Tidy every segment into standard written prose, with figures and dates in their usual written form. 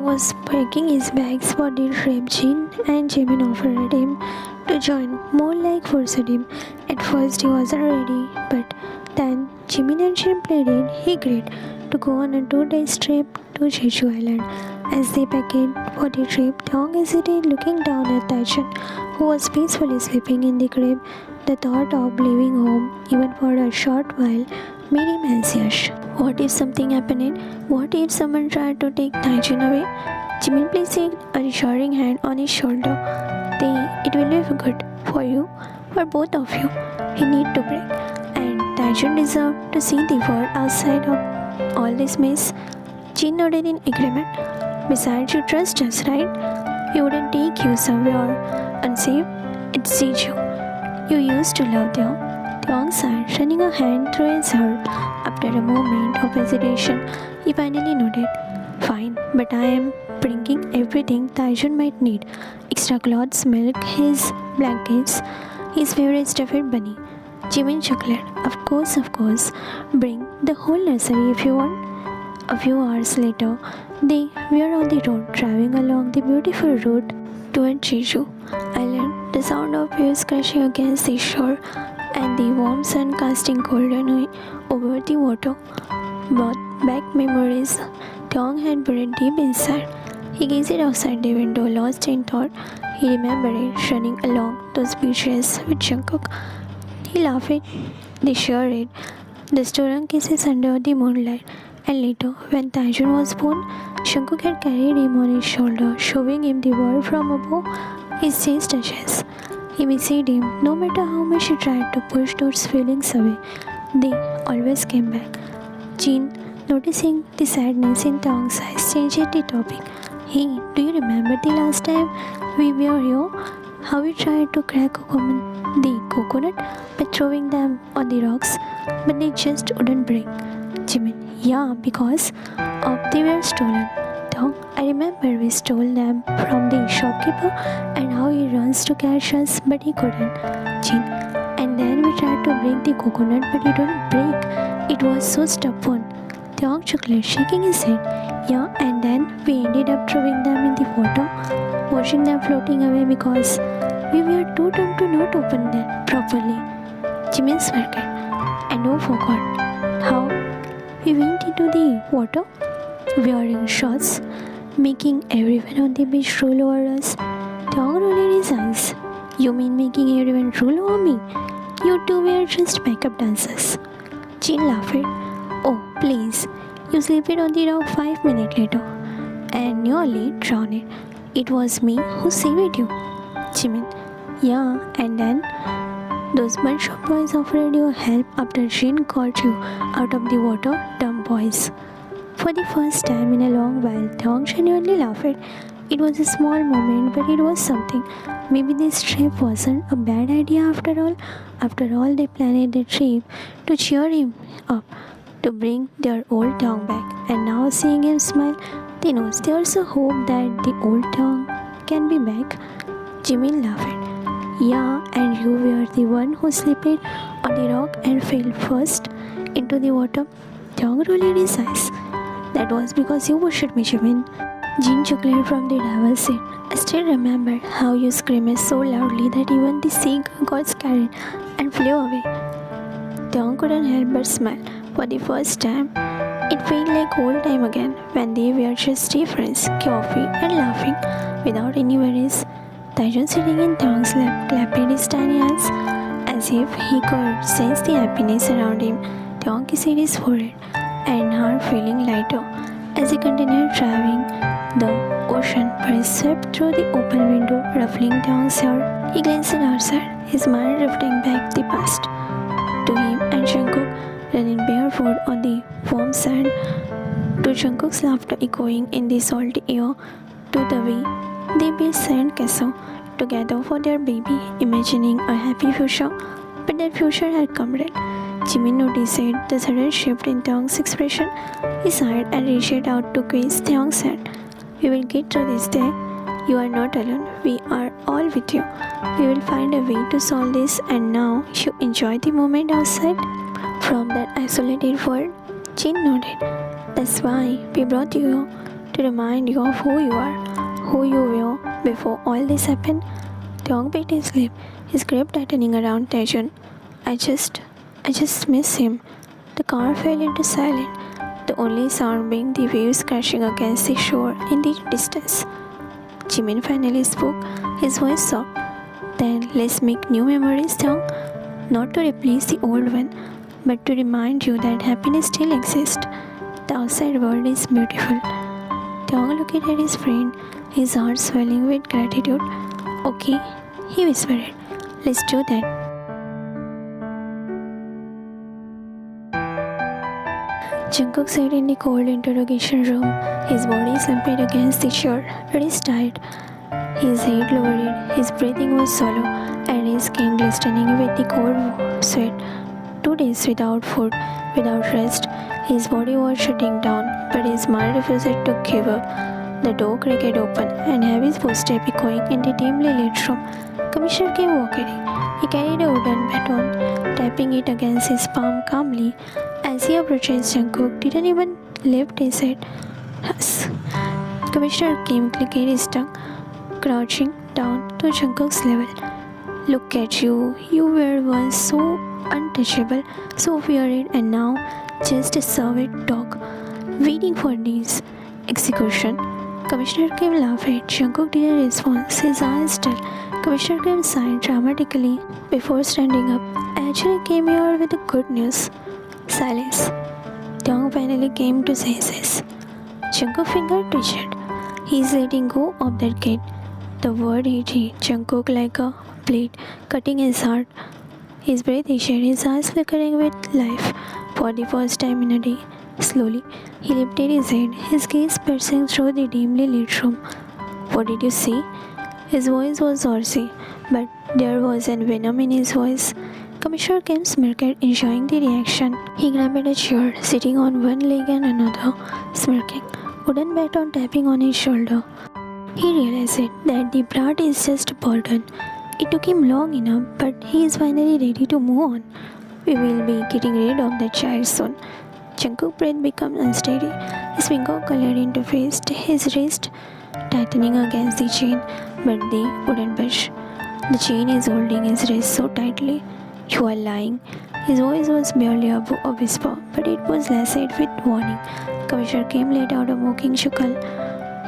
was packing his bags for the trip, Jean and Jimin offered him to join, more like forced him. At first he wasn't ready, but then Jimin and Jean pleaded he agreed to go on a 2 day trip to Jeju Island. As they packed for the trip, Taeyong hesitated, looking down at Taejun, who was peacefully sleeping in the crib. The thought of leaving home, even for a short while, made him anxious. What if something happened? What if someone tried to take Taejun away? Jimin placed a reassuring hand on his shoulder. It will be good for you, for both of you. He need to break. And Taejun deserved to see the world outside of all this mess. Jin nodded in agreement. Besides, you trust us, right? He wouldn't take you somewhere unsafe. It's Jeju. You used to love Taeyong. Taeyong sighed, running a hand through his hair. After a moment of hesitation, he finally nodded. Fine, but I am bringing everything Taejun might need. Extra clothes, milk, his blankets, his favorite stuffed bunny. Jimin chuckled. Of course. Bring the whole nursery if you want. A few hours later, they were on the road, driving along the beautiful road toward Jeju Island. The sound of waves crashing against the shore and the warm sun casting golden light over the water brought back memories Taeyong had buried deep inside. He gazed outside the window, lost in thought. He remembered it running along those beaches with Jungkook. He laughed, they shared the stolen kisses under the moonlight. And later, when Taejun was born, Jungkook had carried him on his shoulder, showing him the world from above his chest touches. He missed him, no matter how much he tried to push those feelings away. They always came back. Jin, noticing the sadness in Taeyong's eyes, changed the topic. Hey, do you remember the last time we were here? How we tried to crack the coconut by throwing them on the rocks, but they just wouldn't break. Jimin, yeah, because they were stolen. Taeyong, I remember we stole them from the shopkeeper and how he runs to catch us, but he couldn't. Jin, and then we tried to break the coconut, but it wouldn't break. It was so stubborn. Taeyong chuckled, shaking his head. Yeah, and then we ended up throwing them in the water, watching them floating away because we were too dumb to not open them properly. Jimin smirked. And don't forget how we went into the water wearing shorts, making everyone on the beach roll over us. Taeyong rolled his eyes. You mean making everyone roll over me? You two were just makeup dancers. Jin laughed. Oh, please. You slipped on the rock 5 minutes later and nearly drowned. It was me who saved you. Jimin. Yeah, and then those bunch of boys offered you help after Jin caught you out of the water, dumb boys. For the first time in a long while, Taeyong genuinely laughed. It was a small moment, but it was something. Maybe this trip wasn't a bad idea after all. After all, they planned the trip to cheer him up, to bring their old Taeyong back. And now seeing him smile, they know there's a hope that the old Taeyong can be back. Jimin laughed. Yeah, and you were the one who slipped on the rock and fell first into the water. Taeyong rolled his eyes. That was because you pushed me, Jimin. Jin chuckled from the driver's seat. I still remember how you screamed so loudly that even the seagull got scared and flew away. Taeyong couldn't help but smile. For the first time, it felt like old time again when they were just three friends, coffee and laughing without any worries. Taejun sitting in Taeyong's lap clapped his tiny hands as if he could sense the happiness around him. Taeyong kissed his forehead and heart feeling lighter as he continued driving. The ocean breeze swept through the open window, ruffling Taeyong's hair. He glanced outside, his mind drifting back the past to him and Jungkook running barefoot on the warm sand, to Jungkook's laughter echoing in the salty air, to the way they built sandcastle together for their baby, imagining a happy future. But that future had come late. Jimin noticed the sudden shift in Taeyong's expression. He sighed and reached out to kiss Taeyong's hand. We will get through this day. You are not alone. We are all with you. We will find a way to solve this, and now you enjoy the moment outside from that isolated world. Jin nodded. That's why we brought you here, to remind you of who you are, who you were before all this happened. Taeyong bit his lip, his grip tightening around Taejun. I just miss him. The car fell into silence, the only sound being the waves crashing against the shore in the distance. Jimin finally spoke, his voice soft. Then let's make new memories, Taeyong. Not to replace the old one, but to remind you that happiness still exists. The outside world is beautiful. Taeyong looked at his friend, his heart swelling with gratitude. Okay, he whispered. Let's do that. Jungkook sat in the cold interrogation room, his body slumped against the chair, wrist tight. His head lowered, his breathing was shallow, and his skin glistening with the cold sweat. 2 days without food, without rest, his body was shutting down, but his mind refused to give up. The door cracked open, and heavy footsteps echoing in the dimly lit room. Commissioner came walking in. He carried a wooden baton, tapping it against his palm calmly. As he approached, Jungkook didn't even lift his head. Hush. Commissioner Kim clicked his tongue, crouching down to Jungkook's level. Look at you. You were once so untouchable, so feared, and now just a servant dog, waiting for this execution. Commissioner Kim laughed. Jungkook didn't respond, his eyes still. Commissioner Kim sighed dramatically before standing up. I actually came here with the good news. Silence. Taeyong finally came to senses. Jungkook's finger twitched. He's letting go of that kid. The word hit Jungkook like a blade, cutting his heart. His breath issued, his eyes flickering with life for the first time in a day. Slowly, he lifted his head, his gaze piercing through the dimly lit room. What did you see? His voice was hoarse, but there was a venom in his voice. Commissioner Kim smirked, enjoying the reaction. He grabbed a chair, sitting on one leg and another, smirking, wooden baton tapping on his shoulder. He realized that the blood is just a burden. It took him long enough, but he is finally ready to move on. We will be getting rid of the child soon. Jungkook's breath became unsteady. His finger colored into fist, his wrist tightening against the chain, but they wouldn't budge. The chain is holding his wrist so tightly. You are lying. His voice was barely a whisper, but it was laced with warning. Commissioner Kim let out a mocking chuckle.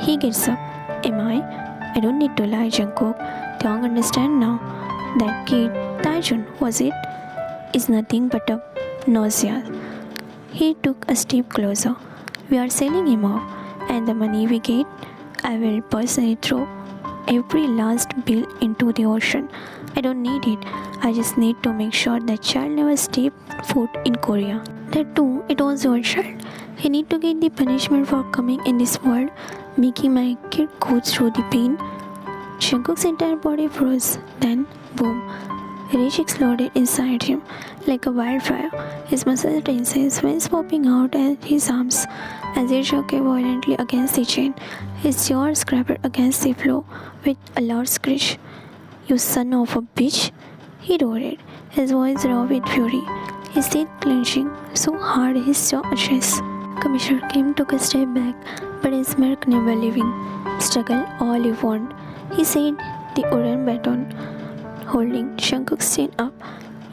He gets up. Am I? I don't need to lie, Jungkook. Taeyong understand now. That kid, Taejun, was it? Is nothing but a nausea. He took a step closer. We are selling him off, and the money we get, I will personally throw every last bill into the ocean. I don't need it. I just need to make sure that child never stepped foot in Korea. That too, it was your child. He need to get the punishment for coming in this world, making my kid go through the pain. Jungkook's entire body froze. Then, boom. Rage exploded inside him like a wildfire. His muscles tensed, his veins popping out at his arms as he shook violently against the chain. His jaw scraped against the floor with a loud screech. You son of a bitch! He roared, his voice raw with fury, his teeth clenching so hard his jaw edged. Commissioner Kim took a step back, but his smirk never leaving. Struggle all you want, he said, the wooden baton holding Jungkook's chin up.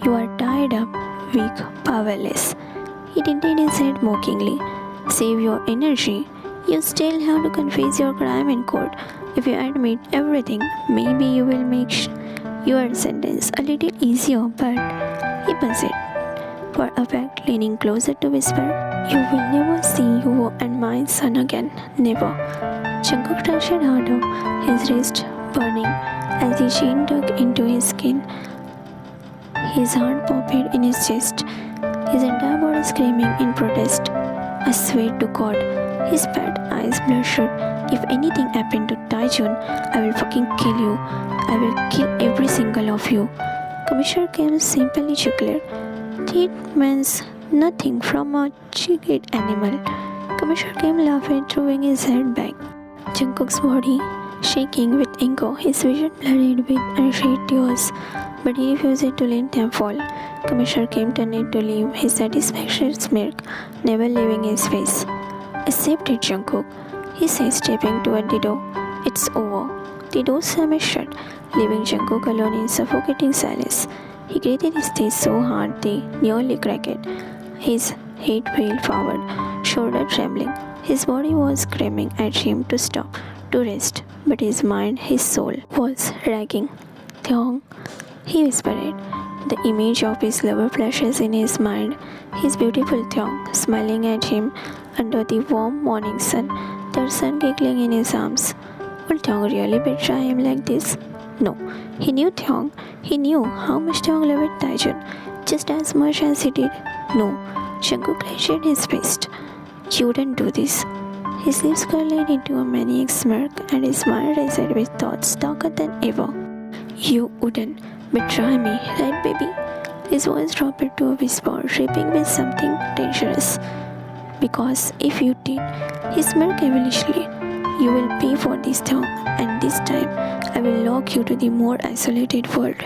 You are tied up, weak, powerless. He tilted his head mockingly. Save your energy. You still have to confess your crime in court. If you admit everything, maybe you will make your sentence a little easier, but he buzzed for effect, leaning closer to whisper, You will never see you and my son again. Never. Jungkook touched harder, his wrist burning as the chain dug into his skin. His heart popped in his chest, his entire body screaming in protest. I swear to God, his bad eyes bloodshot. If anything happened to Taejun, I will fucking kill you. I will kill every single of you. Commissioner Kim simply chuckled. That means nothing from a chicken animal. Commissioner Kim laughed, throwing his head back. Jungkook's body shaking with anger, his vision blurred with unshed tears, but he refused to let them fall. Commissioner Kim turned to leave, his satisfaction smirk never leaving his face. Accept it, Jungkook. he says, stepping toward the door. It's over. The door slammed shut, leaving Jungkook alone in suffocating silence. He gritted his teeth so hard they nearly cracked. His head fell forward, shoulder trembling. His body was screaming at him to stop, to rest, but his mind, his soul, was raging. Theong, he whispered. The image of his lover flashes in his mind. His beautiful Theong, smiling at him under the warm morning sun, their son giggling in his arms. Will Theong really betray him like this? No. He knew Theong. He knew how much Theong loved Taejeon, just as much as he did. No. Jungkook clenched his fist. You wouldn't do this. His lips curled into a maniac smirk, and his mind raced with thoughts darker than ever. You wouldn't betray me, right, baby? His voice dropped to a whisper, dripping with something dangerous. Because if you did, he smirked cavalishly. You will pay for this Theong, and this time I will lock you to the more isolated world.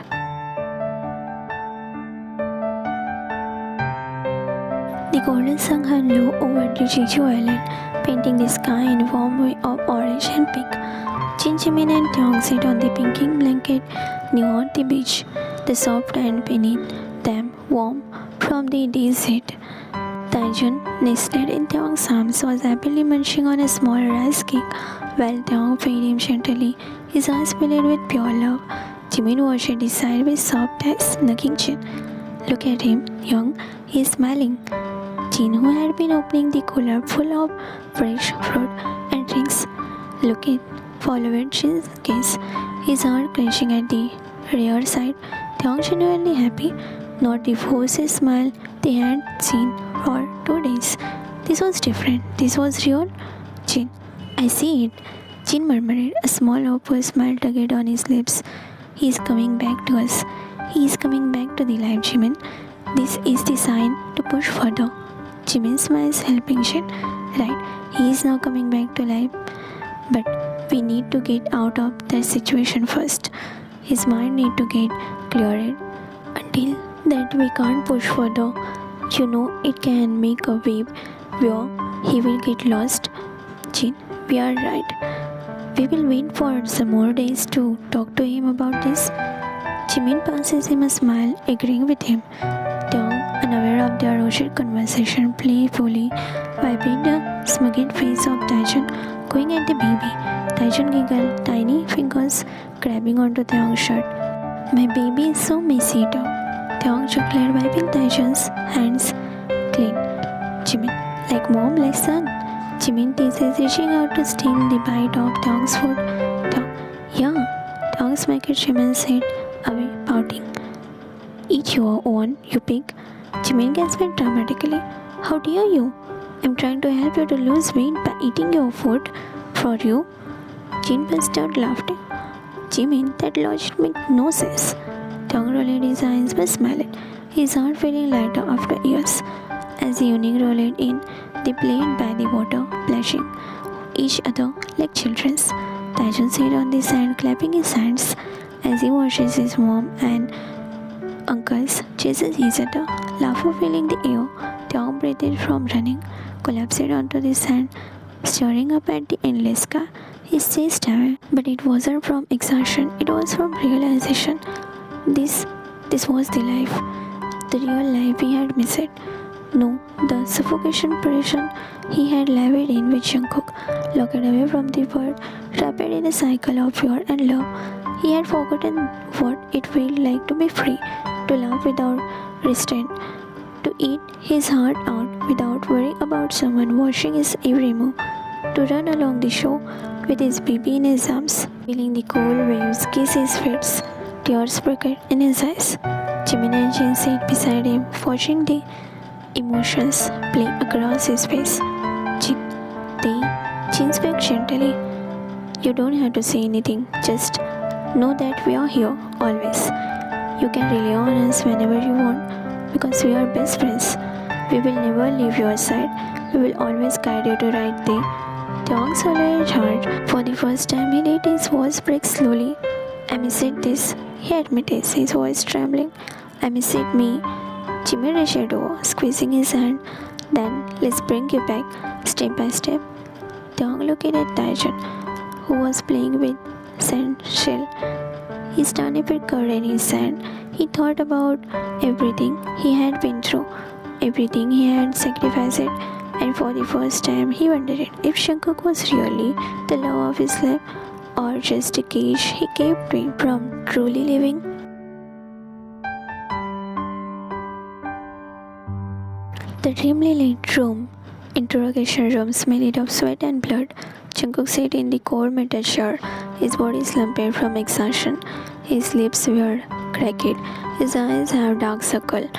The golden sun hung low over the Jeju Island, painting the sky in a warm way of orange and pink. Jin, Jimin and Theong sat on the pinking blanket near the beach, the soft hand beneath them warm from the day's heat. Taejeon, nestled in Theong's arms, was happily munching on a small rice cake while Theong fed him gently, his eyes filled with pure love. Jimin watched his side with soft eyes, nugging Jin. Look at him, young, he is smiling. Jin, who had been opening the cooler full of fresh fruit and drinks, followed Jin's gaze, his heart clenching at the rear side. Theong genuinely happy, not the forced smile they had seen for 2 days. This was different. This was real. Jin, I see it. Jin murmured, a small hopeful smile tugged on his lips. He is coming back to us. He is coming back to the life, Jimin. This is the sign to push further. Jimin smiles, helping Jin. Right, he is now coming back to life. But we need to get out of that situation first. His mind need to get cleared. Until that we can't push further. You know it can make a wave where he will get lost. Jin, we are right. We will wait for some more days to talk to him about this. Jimin passes him a smile, agreeing with him. Theong, unaware of their rushed conversation, playfully wiping the smuggled face of Taejeon, going at the baby. Taejeon giggled, tiny fingers grabbing onto Theong's shirt. My baby is so messy too. Theong chuckled, wiping Taejeon's hands clean. Jimin, like mom, like son. Jimin teases, reaching out to steal the bite of Theong's food. Theong, yeah. Theong smacked Jimin's head away, pouting. Eat your own, you pig. Jimin gasped dramatically. How dare you? I'm trying to help you to lose weight by eating your food for you. Jin burst out laughing. Jimin, that logic makes no sense. Theong rolled his eyes but smiled, his heart feeling lighter after years. As the evening rolled in, they played by the water, splashing each other like children. Taejeon sat on the sand, clapping his hands as he watches his mom and uncles chases each other, laughter filling the air. Theong breathed from running, collapsed onto the sand, staring up at the endless sky. His chest tired, but it wasn't from exhaustion, it was from realization. This was the life, the real life he had missed. No, the suffocation prison he had lived in with Jungkook, locked away from the world, trapped in a cycle of fear and love. He had forgotten what it felt like to be free, to laugh without restraint, to eat his heart out without worrying about someone watching his every move, to run along the shore with his baby in his arms, feeling the cold waves kiss his face, tears sprinkled in his eyes. Jimin and Jin sat beside him, watching the emotions play across his face. Jin spoke gently. You don't have to say anything, just know that we are here, always. You can rely on us whenever you want, because we are best friends. We will never leave your side. We will always guide you to right way. Theong swallowed hard. For the first time, he let his voice break slowly. I missed this, he admitted, his voice trembling. I missed me. Jimin reached over, squeezing his hand. Then let's bring you back, step by step. Taeyong looked at Taejeon, who was playing with sand shell. His tiny feet covered in his sand. He thought about everything he had been through, everything he had sacrificed, and for the first time he wondered if Jungkook was really the love of his life or just a cage he kept him from truly living. The dimly lit room, interrogation room, smelled of sweat and blood. Jungkook sat in the cold metal chair, his body slumped from exhaustion. His lips were cracked, his eyes have dark circles.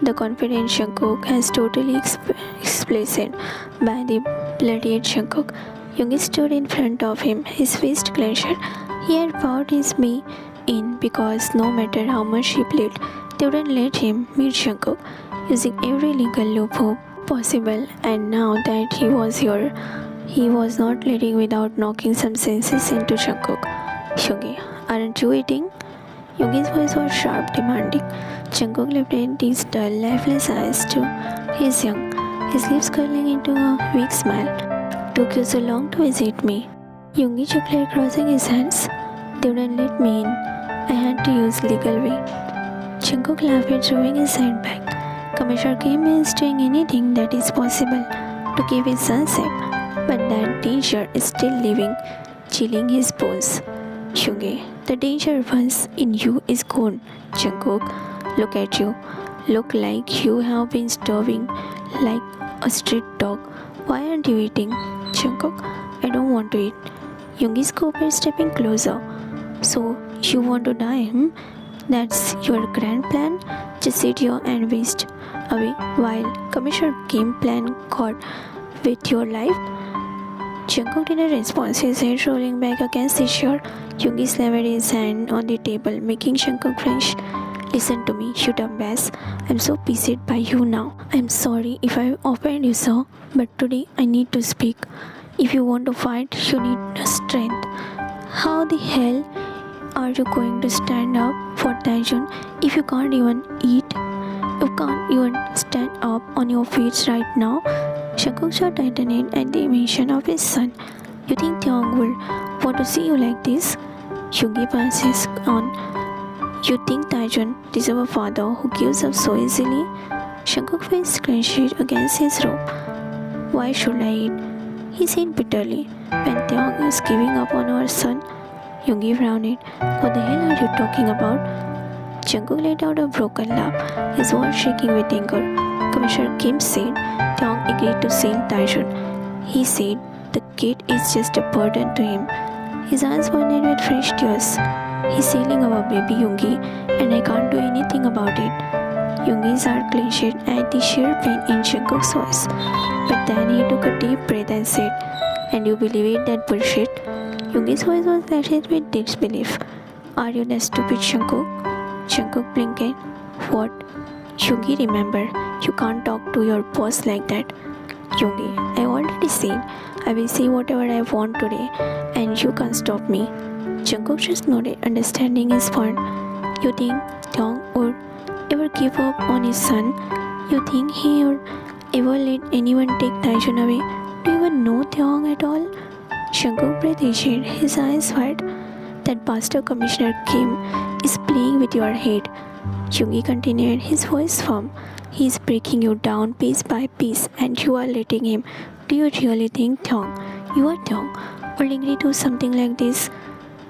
The confident Jungkook has totally explicit by the bloodied Jungkook. Yoongi stood in front of him, his fist clenched. He had vowed his me in because no matter how much he pleaded, they wouldn't let him meet Jungkook, using every legal loophole possible. And now that he was here, he was not letting without knocking some senses into Jungkook. Yoongi, aren't you eating? Yoongi's voice was sharp, demanding. Jungkook lifted his dull, lifeless eyes to his young, his lips curling into a weak smile. Took you so long to visit me? Yoongi chuckled, crossing his hands. They wouldn't let me in. I had to use legal way. Jungkook laughed, throwing his hand back. Commissioner Kim is doing anything that is possible to keep his son safe, but that danger is still living, chilling his bones. Yoongi, the danger once in you is gone. Jungkook, look at you. Look like you have been starving like a street dog. Why aren't you eating? Jungkook, I don't want to eat. Yoongi scooped, stepping closer. So, you want to die, That's your grand plan? Just sit here and waste away while Commissioner Kim plan God with your life? Jungkook didn't respond, his head rolling back against his chair. Yoongi slammed his hand on the table, making Jungkook flinch. Listen to me, you dumbass. I'm so pissed by you now. I'm sorry if I offended you, sir, but today I need to speak. If you want to fight, you need strength. How the hell are you going to stand up for Taejeon if you can't even eat? You can't even stand up on your feet right now. Jungkook's jaw tightened at the mention of his son. You think Taeyong will want to see you like this? Yoongi passes on. You think Taejeon deserves a father who gives up so easily? Jungkook's face clenched against his robe. Why should I eat? He said bitterly. When Taeyong is giving up on our son? Yoongi frowned. What the hell are you talking about? Jungkook let out a broken laugh, his voice shaking with anger. Commissioner Kim said Taeyong agreed to sail Taejeon. He said the kid is just a burden to him. His eyes wandered with fresh tears. He's sailing our baby Yoongi, and I can't do anything about it. Yoongi's heart clenched at the sheer pain in Jungkook's voice. But then he took a deep breath and said, and you believe it, that bullshit? Yoongi's voice was lashed with disbelief. Are you that stupid, Jungkook? Jungkook blinked. What? Yoongi, remember, you can't talk to your boss like that. Yoongi, I already said I will say whatever I want today, and you can't stop me. Jungkook just nodded, understanding his point. You think Taeyong would ever give up on his son? You think he would ever let anyone take Taejeon away? Do you even know Taeyong at all? Jungkook breathed easy, his eyes wide. That bastard Commissioner Kim is playing with your head. Yoongi continued, his voice firm. He is breaking you down piece by piece, and you are letting him. Do you really think Taeyong, you are Taeyong, will agree to something like this?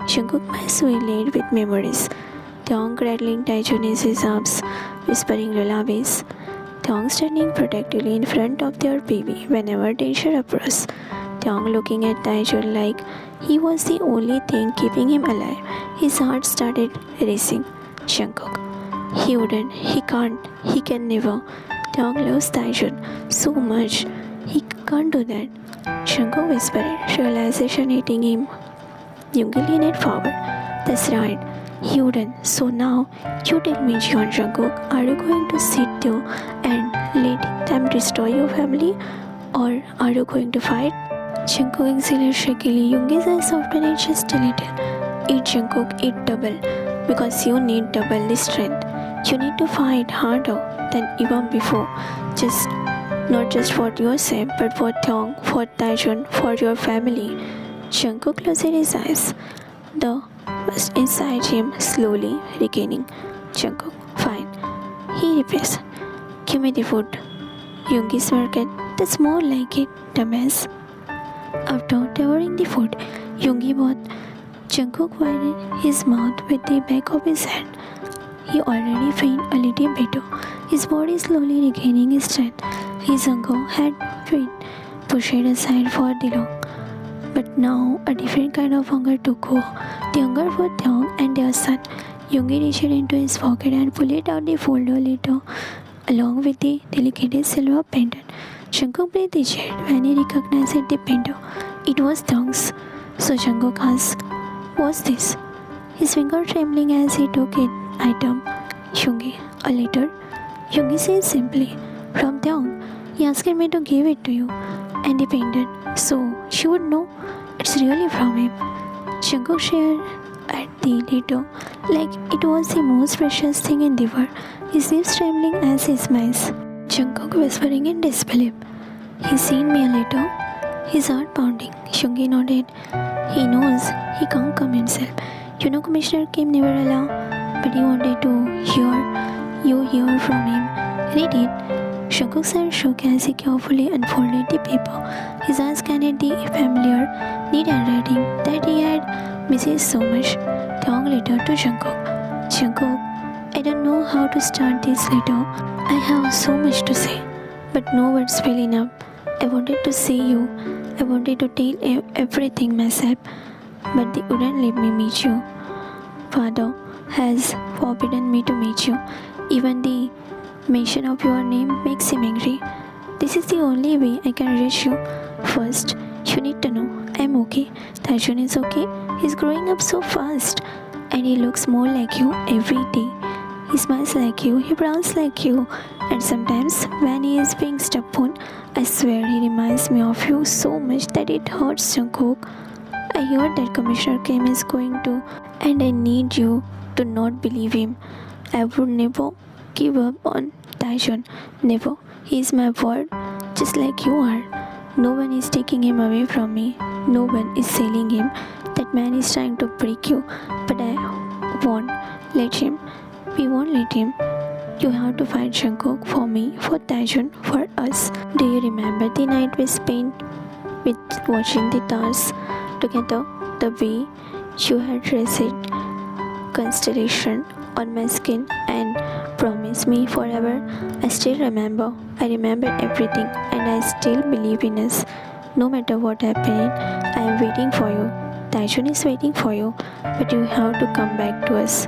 Jungkook was laid with memories. Taeyong cradling Taejeon in his arms, whispering lullabies. Taeyong standing protectively in front of their baby whenever danger approached. Taeyong looking at Taejeon like he was the only thing keeping him alive. His heart started racing. Jungkook. He wouldn't, he can't, he can never. Taeyong loves Taejeon so much. He can't do that. Jungkook whispered, realization hitting him. Yoongi leaned forward. That's right. He wouldn't. So now, you tell me, Jeon Jungkook, are you going to sit there and let them destroy your family? Or are you going to fight? Jungkook exhaled shakily. Yoongi's eyes softened just a little. Eat Jungkook, eat double. Because you need double the strength. You need to fight harder than even before. Just Not just for yourself, but for Thong, for Taijun, for your family. Jungkook closed his eyes. The was inside him slowly regaining. Jungkook, fine. He repeats, give me the food. Yoongi smirked. That's more like it, dumbass. After devouring the food, Yoongi bought Jungkook widened his mouth with the back of his hand. He already felt a little better. His body slowly regaining its strength. His hunger had been pushed aside for the long. But now a different kind of hunger took over. The hunger for Thong and their son. Yoongi reached into his pocket and pulled out the folder letter along with the delicate silver pendant. Jungkook breathed easier when he recognized the pendant. It was Thong's. So Jungkook asked, what's this? His finger trembling as he took it. Item, Yoongi, a letter. Yoongi said simply, from Thong. He asked me to give it to you. And the pendant, so she would know it's really from him. Jungkook stared at the letter like it was the most precious thing in the world. His lips trembling as he smiles. Jungkook whispering in disbelief. He's seen me a letter. His heart pounding. Yoongi nodded. He knows he can't come himself. You know Commissioner Kim never allowed, but he wanted to hear from him. And he did. Jungkook's hand shook as he carefully unfolded the paper. His eyes scanned the familiar, neat handwriting that he had missed so much. Thong letter to Jungkook. Jungkook, I don't know how to start this letter. I have so much to say, but no words fell enough. I wanted to see you. I wanted to tell everything myself, but they wouldn't let me meet you. Father has forbidden me to meet you. Even the mention of your name makes him angry. This is the only way I can reach you. First, you need to know I'm okay. Taijun is okay. He's growing up so fast, and he looks more like you every day. He smiles like you, he frowns like you, and sometimes when he is being stubborn, I swear he reminds me of you so much that it hurts, Jungkook. I heard that Commissioner Kim is going to, and I need you to not believe him. I would never give up on Taijun. Never. He is my word, just like you are. No one is taking him away from me. No one is selling him. That man is trying to break you, but I won't let him. We won't let him. You have to fight Jungkook for me, for Taijun, for us. Do you remember the night we spent with watching the stars together? The way you had traced constellation on my skin and promised me forever. I still remember. I remember everything, and I still believe in us. No matter what happens, I am waiting for you. Taijun is waiting for you, but you have to come back to us.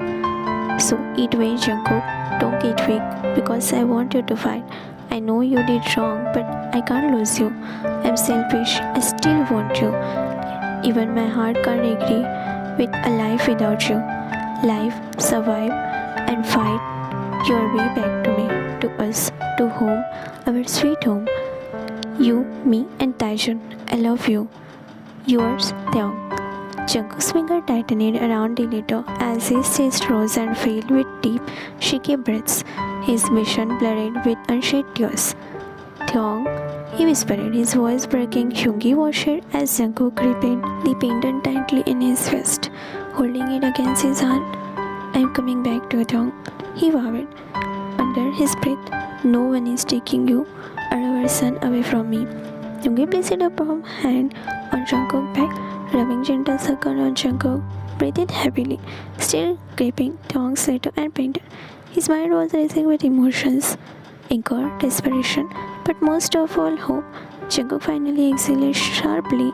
So eat well, Jungkook. Don't get weak, because I want you to fight. I know you did wrong, but I can't lose you. I'm selfish. I still want you. Even my heart can't agree with a life without you. Life, survive, and fight your way back to me, to us, to home, our sweet home. You, me, and Taijun. I love you. Yours, Thong. Jungkook's finger tightened around the letter as his chest rose and filled with deep, shaky breaths. His vision blurred with unshed tears. Thong, he whispered, his voice breaking. Yoongi watched as Jungkook gripped the pendant tightly in his fist, holding it against his heart. I'm coming back to you, Thong. He vowed under his breath. No one is taking you or our son away from me. Yoongi placed a palm hand on Jungkook's back, rubbing gentle circle on Jungkook, breathing heavily, still gripping Thong's letter and pendant. His mind was racing with emotions, anger, desperation, but most of all hope. Jungkook finally exhaled sharply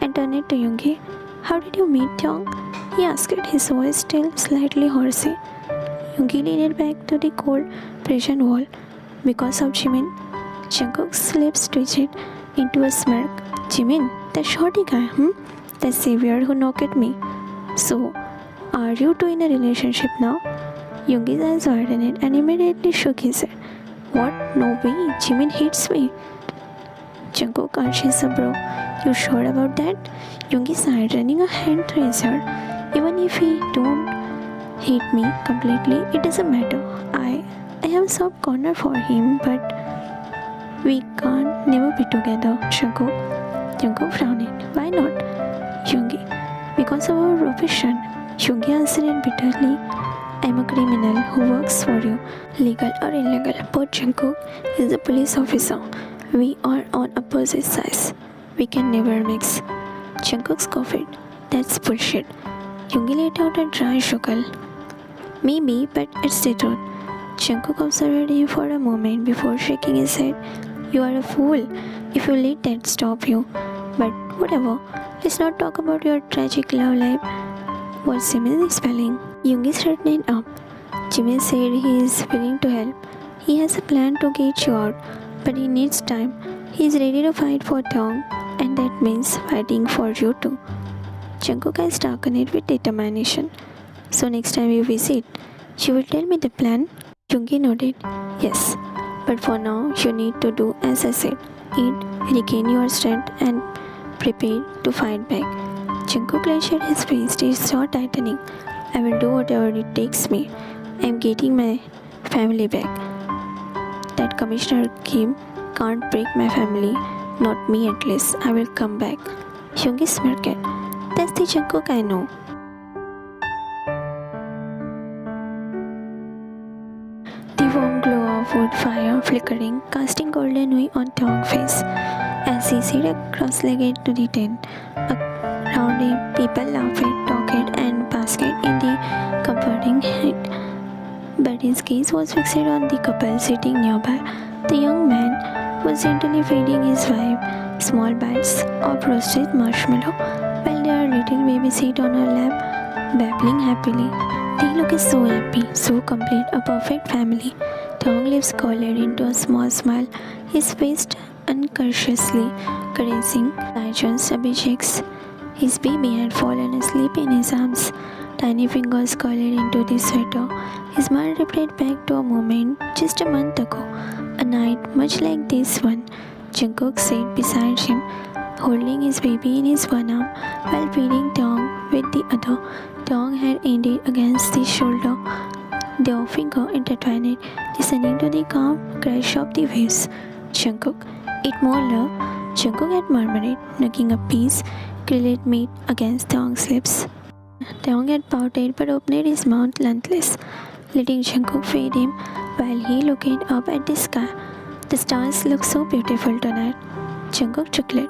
and turned it to Yoongi. How did you meet Thong? He asked, his voice still slightly hoarse. Yoongi leaned back to the cold prison wall. Because of Jimin. Jungkook's lips twitched into a smirk. Jimin, that shorty guy, That savior who knocked at me. So, are you two in a relationship now? Yoongi's eyes widened and immediately shook his head. What? No way. Jimin hates me. Jungkook arched his brow. You sure about that? Yoongi sighed, running a hand through his hair. Even if he don't hate me completely, it doesn't matter. I have a soft corner for him, but We can't never be together, Jungkook. Jungkook frowned. Why not? Yoongi. Because of our profession. Yoongi answered bitterly. I'm a criminal who works for you, legal or illegal. But Jungkook is a police officer. We are on opposite sides. We can never mix. Jungkook scoffed. That's bullshit. Yoongi let out a dry chuckle. Maybe, but it's the truth. Jungkook observed him for a moment before shaking his head. You are a fool if you let that stop you. But whatever, let's not talk about your tragic love life. What's Jimin spelling? Yoongi straightened up. Jimin said he is willing to help. He has a plan to get you out, but he needs time. He is ready to fight for Taeyong, and that means fighting for you too. Jungkook has darkened with determination. So next time you visit, you will tell me the plan? Yoongi nodded. Yes, but for now you need to do as I said. Eat, regain your strength and prepare to fight back. Jungkook clenched his fist, his jaw tightening. I will do whatever it takes me. I am getting my family back. That Commissioner Kim can't break my family. Not me at least. I will come back. Yoongi smirked. That's the Jungkook I know. The warm glow of wood fire flickering, casting golden hue on Taeyong's face. As he sat cross-legged to the tent, around him people laughed, talked and basked in the comforting heat. But his gaze was fixed on the couple sitting nearby. The young man was gently feeding his wife small bites of roasted marshmallow while their little baby sat on her lap, babbling happily. They looked so happy, so complete, a perfect family. Taeyong lips curled into a small smile, his face unconsciously caressing Taejeon's chubby cheeks. His baby had fallen asleep in his arms. Tiny fingers curled into the sweater. His mind drifted back to a moment just a month ago, a night much like this one. Jungkook sat beside him, holding his baby in his one arm while feeding Taeyong with the other. Taeyong had ended against his shoulder, their finger intertwined, listening to the calm crash of the waves. Jungkook, eat more love, Jungkook had murmured, nugging a piece grilled meat against Taeyong's lips. Taeyong had pouted but opened his mouth lengthless, letting Jungkook feed him while he looked up at the sky. The stars look so beautiful tonight. Jungkook chuckled.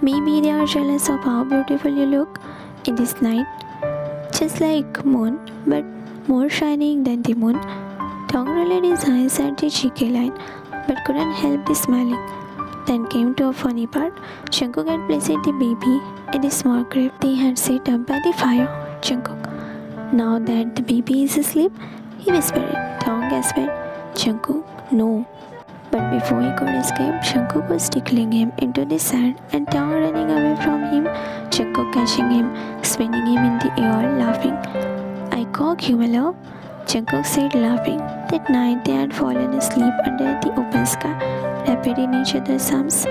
Maybe they are jealous of how beautiful you look in this night. Just like moon, but more shining than the moon. Taeyong rolled his eyes at the cheeky line, but couldn't help the smiling. Then came to a funny part. Jungkook had placed the baby in a small crib they had set up by the fire. Jungkook. Now that the baby is asleep, he whispered. Taeyong gasped. Jungkook, no. But before he could escape, Jungkook was tickling him into the sand and Taeyong running away from him, Jungkook catching him, spinning him in the air, laughing. I cock you, my love, Jungkook said, laughing. That night they had fallen asleep under the open sky, wrapped in each other's arms,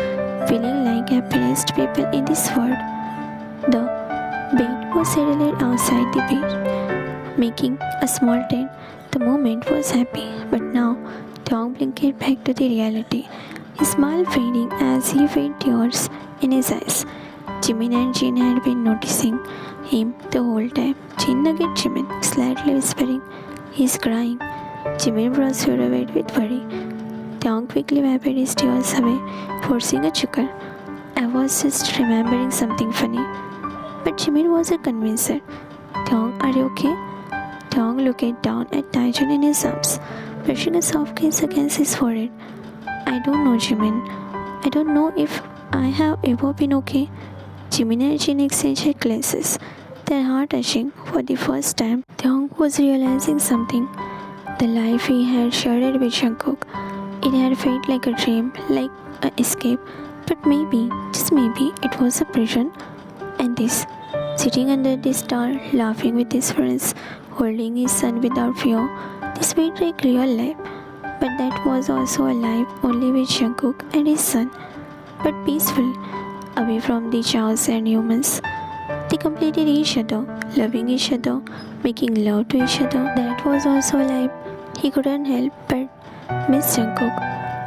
feeling like happiest people in this world. The bed was settled outside the bed, making a small tent. The moment was happy, but now Taeyong blinked back to the reality, his smile fading as he felt tears in his eyes. Jimin and Jin had been noticing him the whole time. Jin nudged Jimin, slightly whispering, "He's crying." Jimin brushed her away with worry. Taeyong quickly wiped his tears away, forcing a chuckle. I was just remembering something funny. But Jimin wasn't convinced. Taeyong, are you okay? Taeyong looked down at Taejeon in his arms, brushing a soft kiss against his forehead. I don't know, Jimin. I don't know if I have ever been okay. Jimin and Jin exchanged glances, their heart touching. For the first time, Taeyong was realizing something. The life he had shared with Jungkook, it had felt like a dream, like an escape. But maybe, just maybe, it was a prison. And this, sitting under the star, laughing with his friends, holding his son without fear, this felt like real life. But that was also a life only with Jungkook and his son. But peaceful, away from the chaos and humans. They completed each other, loving each other, making love to each other. That was also life. He couldn't help but miss Jungkook.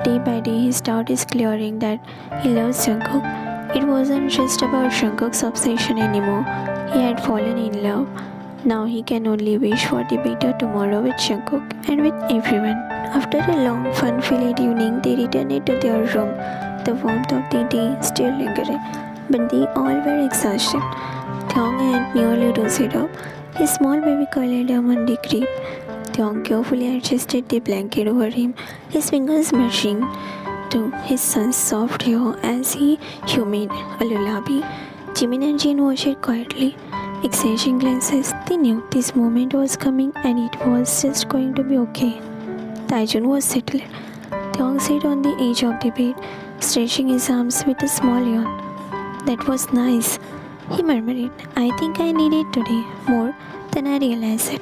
Day by day, his doubt is clearing that he loves Jungkook. It wasn't just about Jungkook's obsession anymore. He had fallen in love. Now he can only wish for the better tomorrow with Jungkook and with everyone. After a long, fun-filled evening, they returned to their room. The warmth of the day still lingered, but they all were exhausted. Thong had nearly dozed off, his small baby curled up on the crib. Thong carefully adjusted the blanket over him, his fingers brushing to his son's soft hair as he hummed a lullaby. Jimin and Jin watched quietly, exchanging glances. They knew this moment was coming and it was just going to be okay. Taijun was settled. Thong sat on the edge of the bed, stretching his arms with a small yawn. That was nice, he murmured. I think I need it today more than I realized it.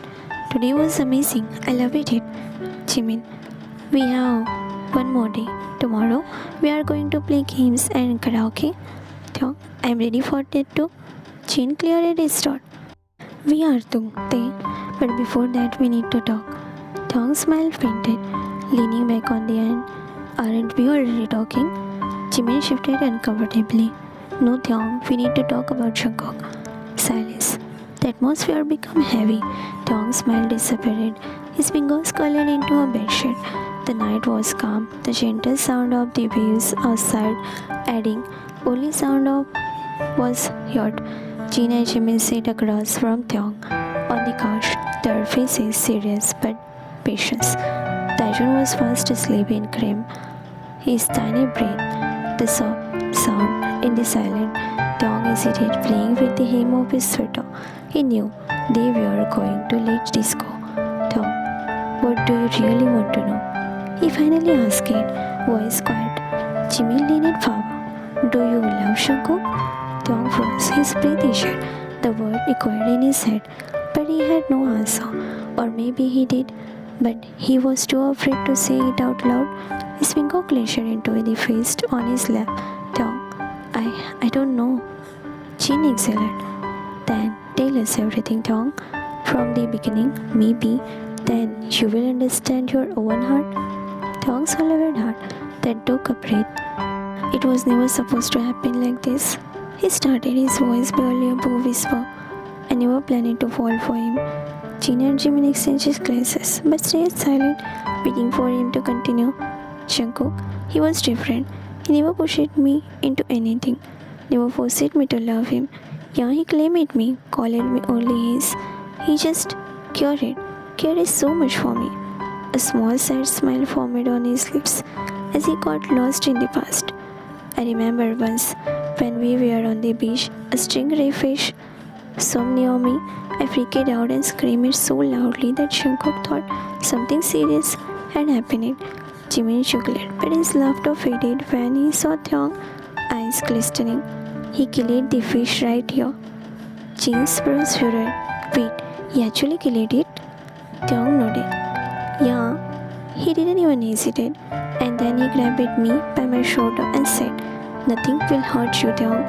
Today was amazing. I loved it. Jimin, we have one more day. Tomorrow, we are going to play games and karaoke. Thong, I'm ready for that too. Jin cleared his throat. We are too, they. But before that, we need to talk. Thong smiled fainted, leaning back on the end. Aren't we already talking? Jimin shifted uncomfortably. No, Thong, we need to talk about Jungkook. Silence. The atmosphere became heavy. Thong's smile disappeared. His fingers curled into a bedsheet. The night was calm. The gentle sound of the waves outside adding only sound of was heard. Jin and Jimin sat across from Thong on the couch, their faces serious but patient. Taijun was fast asleep in cream. His tiny breath, the soft sound in the silence. Thong hesitated, playing with the hem of his sweater. He knew they were going to let this go. Thong, what do you really want to know? He finally asked it, voice quiet. Jimin leaned forward. Do you love Jungkook? Thong froze, his breath issued. The word echoed in his head, but he had no answer. Or maybe he did, but he was too afraid to say it out loud. His finger clenched into the fist on his lap. Thong, I don't know. Jin exhaled. Then tell us everything, Thong. From the beginning, maybe. Then you will understand your own heart. Thong swallowed hard, then took a breath. It was never supposed to happen like this. He started, his voice barely above whisper. I never planned to fall for him. Jin and Jimin exchanged glances, but stayed silent, waiting for him to continue. Jungkook, he was different. He never pushed me into anything, never forced me to love him. Yeah, he claimed me, called me only his. He just cared so much for me. A small sad smile formed on his lips as he got lost in the past. I remember once when we were on the beach, a stingray fish swam near me. I freaked out and screamed so loudly that Jungkook thought something serious had happened. Jimin chuckled, but his laughter faded when he saw Thong's eyes glistening. He killed the fish right here. Jin's brows furrowed. Wait, he actually killed it? Thong nodded. Yeah, he didn't even hesitate. And then he grabbed me by my shoulder and said, Nothing will hurt you, Thong.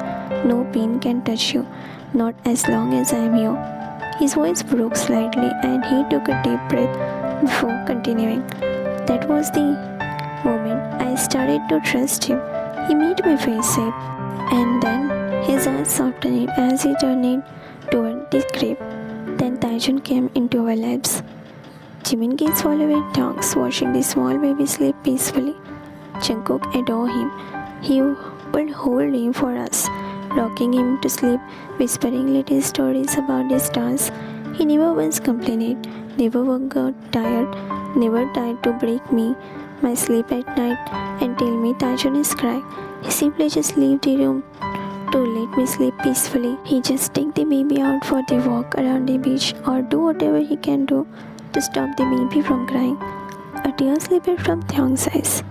No pain can touch you. Not as long as I am here. His voice broke slightly and he took a deep breath before continuing. That was the moment I started to trust him. He made me feel safe. And then his eyes softened as he turned toward the crib. Then Taijun came into our lives. Jimin gazed followed Thong's, watching the small baby sleep peacefully. Jungkook adored him. He would hold him for us, rocking him to sleep, whispering little stories about the stars. He never once complained, never got tired, never tried to break me, my sleep at night and tell me Taijun is crying. He simply just leave the room to let me sleep peacefully. He just take the baby out for the walk around the beach or do whatever he can do to stop the baby from crying. A tear slipped from Thong's eyes.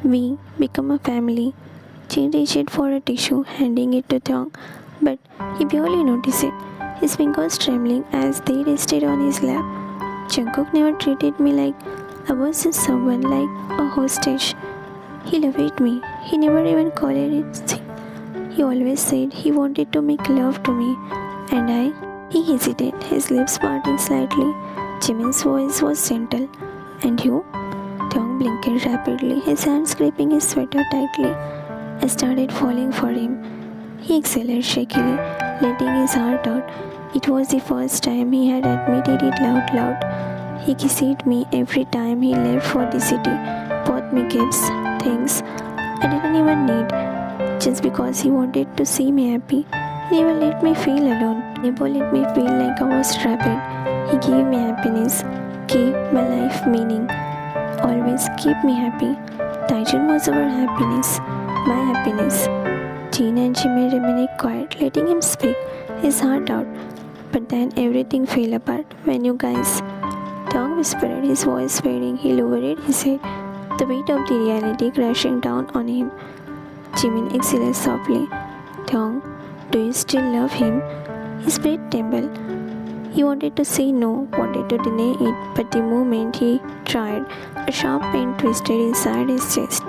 We become a family. Jin reached for a tissue, handing it to Thong, but he barely noticed it, his fingers trembling as they rested on his lap. Jungkook never treated me like I was just someone, like a hostage. He loved me. He never even called it. He always said he wanted to make love to me. And he hesitated, his lips parting slightly. Jimin's voice was gentle. And you? Thong Jimin blinked rapidly, his hands gripping his sweater tightly. I started falling for him. He exhaled shakily, letting his heart out. It was the first time he had admitted it loud. He kissed me every time he left for the city, bought me gifts, things I didn't even need, just because he wanted to see me happy. He never let me feel alone, never let me feel like I was trapped. He gave me happiness, gave my life meaning, always keep me happy. Taijun was our happiness, my happiness. Jin and Jimmy remained quiet, letting him speak his heart out. But then everything fell apart when you guys. Taeyong whispered, his voice fading. He lowered his head, the weight of the reality crashing down on him. Jimin exhaled softly. Taeyong, do you still love him? His breath trembled. He wanted to say no, wanted to deny it, but the moment he tried, a sharp pain twisted inside his chest.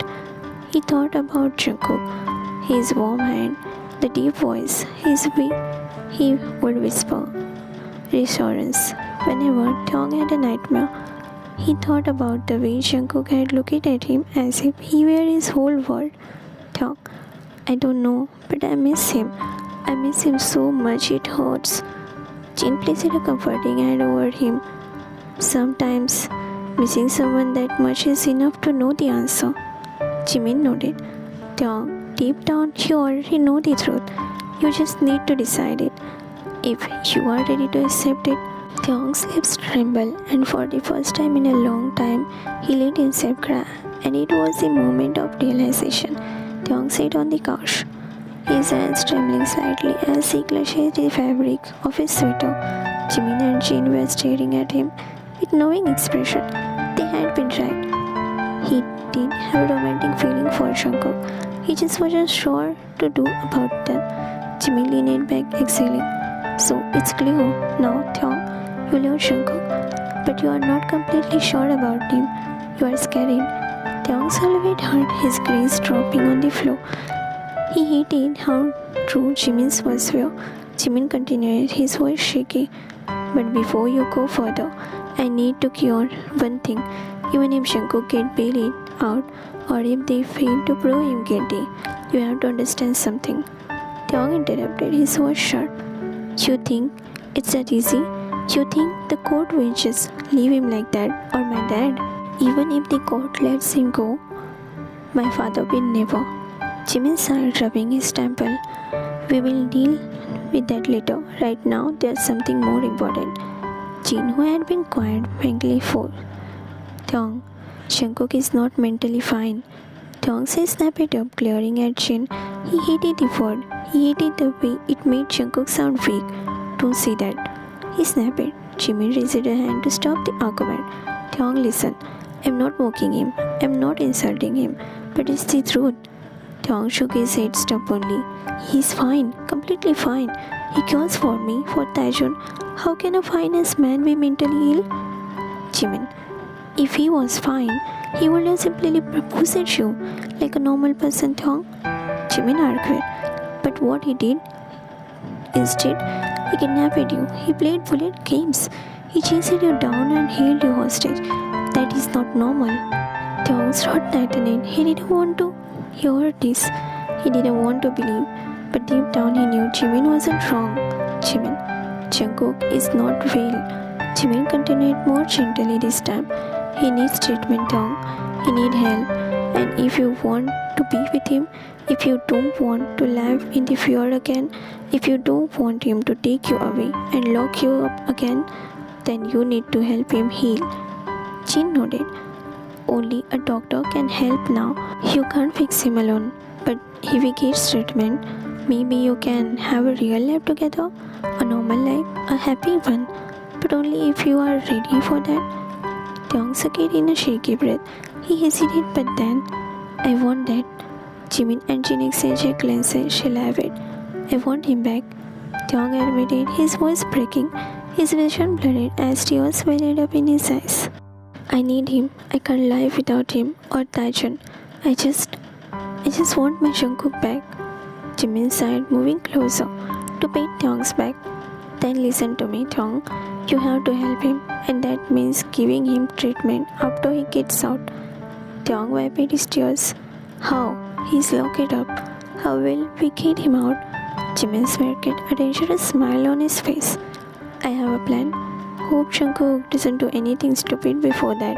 He thought about Jungkook, his warm hand, the deep voice, he would whisper reassurance. Whenever Taeyong had a nightmare, he thought about the way Jungkook had looked at him as if he were his whole world. Taeyong, I don't know, but I miss him. I miss him so much it hurts. Jin placed a comforting hand over him. Sometimes missing someone that much is enough to know the answer. Jimin nodded. Taeyong, deep down you already know the truth. You just need to decide it. If you are ready to accept it. Taeyong's lips trembled, and for the first time in a long time, he let himself cry. And it was the moment of realization. Taeyong sat on the couch, his hands trembling slightly as he clutched the fabric of his sweater. Jimin and Jin were staring at him with knowing expression. They had been right. He did have a romantic feeling for Jungkook. He just wasn't sure to do about them. Jimin leaned back, exhaling. So it's clear now, Taeyong, you love Jungkook, but you are not completely sure about him. You are scared. Taeyong's silhouette hurt, his gaze dropping on the floor. He hated how true Jimin's words were. Jimin continued, his voice shaky. But before you go further, I need to cure one thing. Even if Jungkook gets bailed out, or if they fail to prove him guilty, you have to understand something. Taeyong interrupted, his voice sharp. You think it's that easy? You think the court will just leave him like that, or my dad? Even if the court lets him go, my father will never. Jimin sighed, rubbing his temple. We will deal with that later. Right now, there's something more important. Jin, who had been quiet, frankly for Taeyong, Jungkook is not mentally fine. Taeyong snapped it up, glaring at Jin. He hated the word. He hated the way it made Jungkook sound weak. Don't say that. He snapped it. Jimin raised a hand to stop the argument. Taeyong, listen. I'm not mocking him. I'm not insulting him. But it's the truth. Taeyong shook his head stubbornly. He's fine. Completely fine. He cares for me, for Taijun. How can a finest man be mentally ill? Jimin, if he was fine, he would have simply proposed at you like a normal person, Taeyong. Jimin argued. But what he did? Instead, he kidnapped you. He played bullet games. He chased you down and held you hostage. That is not normal. Taeyong's throat tightened. He didn't want to hear this. He didn't want to believe. But deep down he knew Jimin wasn't wrong. Jimin, Jungkook is not well. Jimin continued more gently this time. He needs treatment, Taeyong. He needs help. And if you want to be with him, if you don't want to live in the fear again, if you don't want him to take you away and lock you up again, then you need to help him heal. Jin nodded. Only a doctor can help now. You can't fix him alone. But if he gets treatment, maybe you can have a real life together, a normal life, a happy one. But only if you are ready for that. Taeyong sucked in a shaky breath. He hesitated, but then, I want that. Jimin and Jin exchanged glances. She laughed. I want him back. Taeyong admitted, his voice breaking, his vision blurred as tears welled up in his eyes. I need him. I can't live without him or Taijun. I just want my Jungkook back. Jimin sighed, moving closer to pat Taeyong's back. Then listen to me, Taeyong. You have to help him, and that means giving him treatment after he gets out. Taeyong wiped his tears. How? He's locked up. How will we get him out? Jimin smirked, a dangerous smile on his face. I have a plan. Hope Jungkook doesn't do anything stupid before that.